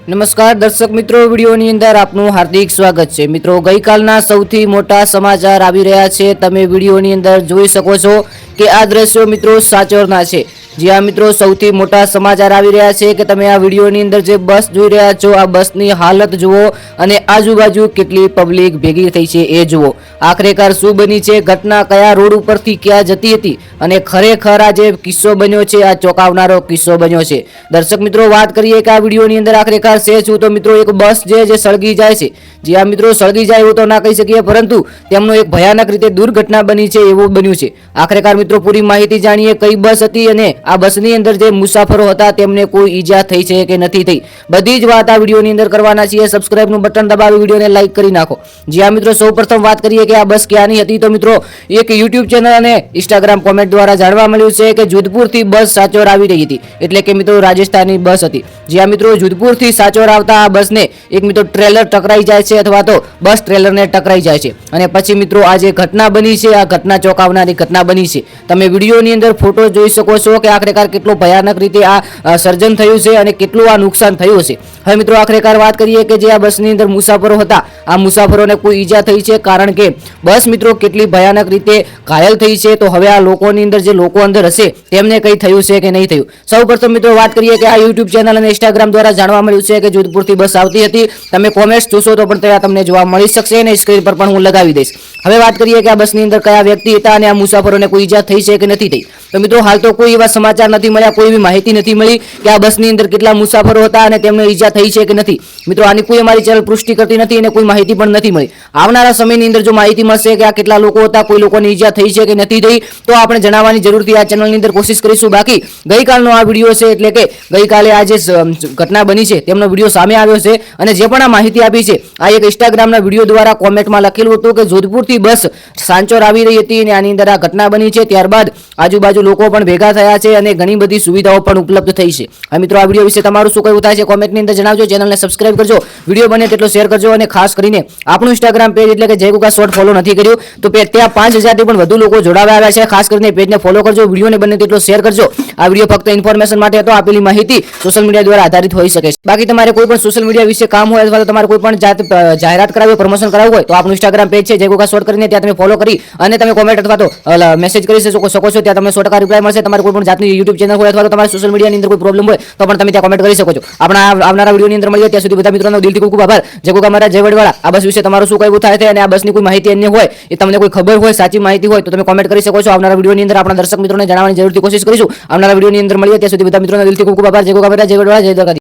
નમસ્કાર દર્શક મિત્રો, વિડીયોની અંદર આપનું હાર્દિક સ્વાગત છે। મિત્રો, ગઈકાલના સૌથી મોટા સમાચાર આવી રહ્યા છે। તમે વિડીયોની અંદર જોઈ શકો છો કે આ દ્રશ્યો મિત્રો સાચોરના છે। जी हाँ मित्रों, सौथी मोटा समाचार આવી રહ્યા છે કે તમે આ વિડીયોની અંદર જે બસ જોઈ રહ્યા છો આ બસની હાલત જુઓ અને આજુબાજુ કેટલી પબ્લિક ભેગી થઈ છે એ જુઓ। આખરેકાર શું બની છે, ઘટના કયા રોડ ઉપરથી ક્યાં જતી હતી અને ખરેખર આ જે કિસ્સો બન્યો છે આ ચોંકાવનારો કિસ્સો બન્યો છે। દર્શક મિત્રો, વાત કરીએ કે આ વિડીયોની અંદર આખરેકાર છે શું, તો મિત્રો એક બસ જે સળગી જાય છે। जी हाँ मित्रों, सळगी जाए એવું તો ના કહી શકીએ, પરંતુ તેમનો એક ભયાનક રીતે દુર્ઘટના બની છે એવું બન્યું છે। આખરેકાર મિત્રો પૂરી માહિતી જાણીએ, કઈ બસ હતી અને આ બસની અંદર જે મુસાફરો હતા તેમને કોઈ ઈજા થઈ છે કે નથી થઈ, બધી જ વાત આ વિડીયોની અંદર કરવાના છીએ। સબસ્ક્રાઇબ નું બટન દબાવી વિડીયોને લાઈક કરી નાખો। जी हाँ मित्रों, સૌપ્રથમ વાત કરીએ કે આ બસ ક્યાંની હતી, તો મિત્રો એક યુટ્યુબ ચેનલ અને ઇન્સ્ટાગ્રામ કોમેન્ટ દ્વારા જાણવા મળ્યું છે કે જોધપુરથી બસ સાચોર આવી રહી હતી, એટલે કે મિત્રો રાજસ્થાનની બસ હતી। जी हाँ मित्रों, જોધપુરથી સાચોર આવતા આ બસને એક મિત્રો ટ્રેલર ટકરાઈ જાય છે અથવા તો બસ ટ્રેલરને ટકરાઈ જાય છે અને પછી મિત્રો આ જે ઘટના બની છે આ ઘટના ચોંકાવનારી ઘટના બની છે। તમે વિડીયોની અંદર ફોટો જોઈ શકો છો કે આખરેકાર કેટલો ભયાનક રીતે આ સર્જન થયું છે અને કેટલું આ નુકસાન થયું છે। હવે મિત્રો આખરેકાર વાત કરીએ કે જે આ બસની અંદર મુસાફરો હતા આ મુસાફરોને કોઈ ઈજા થઈ છે, કારણ કે બસ મિત્રો કેટલી ભયાનક રીતે ઘાયલ થઈ છે। તો હવે આ લોકોની અંદર જે લોકો અંદર હશે તેમને કંઈ થયું છે કે નહીં થયું। સૌપ્રથમ મિત્રો વાત કરીએ કે આ યુટ્યુબ ચેનલ અને ઇન્સ્ટાગ્રામ દ્વારા જાણવા મળ્યું છે કે જોધપુરથી બસ આવતી હતી। તમે કોમેન્ટ્સ જોશો તો પણ ત્યાં તમને જોવા મળી શકશે અને સ્ક્રીન પર પણ હું લગાવી દઈશ। હવે વાત કરીએ કે આ બસની અંદર કયા વ્યક્તિ હતા અને આ મુસાફરોને કોઈ ઈજા થઈ છે કે નથી થઈ, તો મિત્રો હાલ તો કોઈ એવા સમાચાર નથી મળ્યા, કોઈ એવી માહિતી નથી મળી કે આ બસની અંદર કેટલા મુસાફરો હતા અને તેમને ઈજા થઈ છે કે નથી। મિત્રો આની કોઈ અમારી ચેનલ પુષ્ટિ કરતી નથી અને કોઈ માહિતી પણ નથી મળી। આવનારા સમયની અંદર જો માહિતી મળશે કે આ કેટલા લોકો હતા, કોઈ લોકોની ઈજા થઈ છે કે નથી થઈ, તો આપણે જણાવવાની જરૂરથી આ ચેનલની અંદર કોશિશ કરીશું। બાકી ગઈકાલનો આ વિડીયો છે, એટલે કે ગઈકાલે આ જે ઘટના બની છે તેમનો વિડીયો સામે આવ્યો છે અને જે પણ આ માહિતી આપી છે આ એક ઇન્સ્ટાગ્રામના વિડીયો દ્વારા કોમેન્ટમાં લખેલું હતું કે જોધપુરથી બસ સાંચોર આવી રહી હતી અને આની અંદર આ ઘટના બની છે। ત્યારબાદ આજુબાજુ લોકો પણ ભેગા થયા છે અને ઘણી બધી સુવિધાઓ પણ ઉપલબ્ધ થઈ છે। હવે મિત્રો આ વિડીયો વિશે તમારું શું કહેવું થાય છે કોમેન્ટની અંદર જણાવજો। ચેનલને સબસ્ક્રાઇબ કરજો, વિડીયો બને તેટલો શેર કરજો અને ખાસ કરીને આપણું ઇન્સ્ટાગ્રામ પેજ એટલે કે જય ગુગા શોર્ટ ફોલો નથી કર્યું તો ત્યાં 5000 થી પણ વધુ લોકો જોડાવા આવ્યા છે। ખાસ કરીને પેજને ફોલો કરજો, વિડીયોને બને તેટલો શેર કરજો। આ વિડીયો ફક્ત ઇન્ફોર્મેશન માટે હતો, આપેલી માહિતી સોશિયલ મીડિયા દ્વારા આધારિત હોઈ શકે છે। બાકી તમારે કોઈ પણ સોશિયલ મીડિયા વિશે કામ હોય અથવા તો તમારે કોઈ પણ જાહેરાત કરાવી હોય, પ્રમોશન કરાવવું હોય તો આપણું ઇન્સ્ટાગ્રામ પેજ છે જય ગુગા શોર્ટ કરીને ત્યાં તમે ફોલો કરી અને તમે કોમેન્ટ અથવા તો મેસેજ કરી શકો છો, ત્યાં તમને 100% રિપ્લાય મળશે। તમારે કોઈ પણ જાતની યુટ્યુબ ચેનલ હોય અથવા તો તમારી સોશિયલ મીડિયાની અંદર કોઈ પ્રોબ્લેમ હોય તો પણ તમે ત્યાં કોમેન્ટ કરી શકો છો। આપણા આવનારા વિડીયોની અંદર મળીએ, ત્યાં સુધી બધા મિત્રોનો દિલથી ખૂબ ખૂબ આભાર। જય ગુગા મહારાજ, જય વડવાળા। આ બસ વિશે તમારું શું કહેવું થાય છે અને આ બસની કોઈ માહિતી અન્ય હોય એ તમને કોઈ ખબર હોય, સાચી માહિતી હોય તો તમે કોમેન્ટ કરી શકો છો। આવનારા વિડીયોની અંદર આપણા દર્શક મિત્રોને જણાવવાની જરૂરથી કોશિશ કરીશું। આવનારા વિડીયોની અંદર મળીએ, ત્યાં સુધી બધા મિત્રોનો દિલથી ખૂબ ખૂબ આભાર। જય ગુગા મહારાજ, જય વડવાળા, જય દ્વારકા।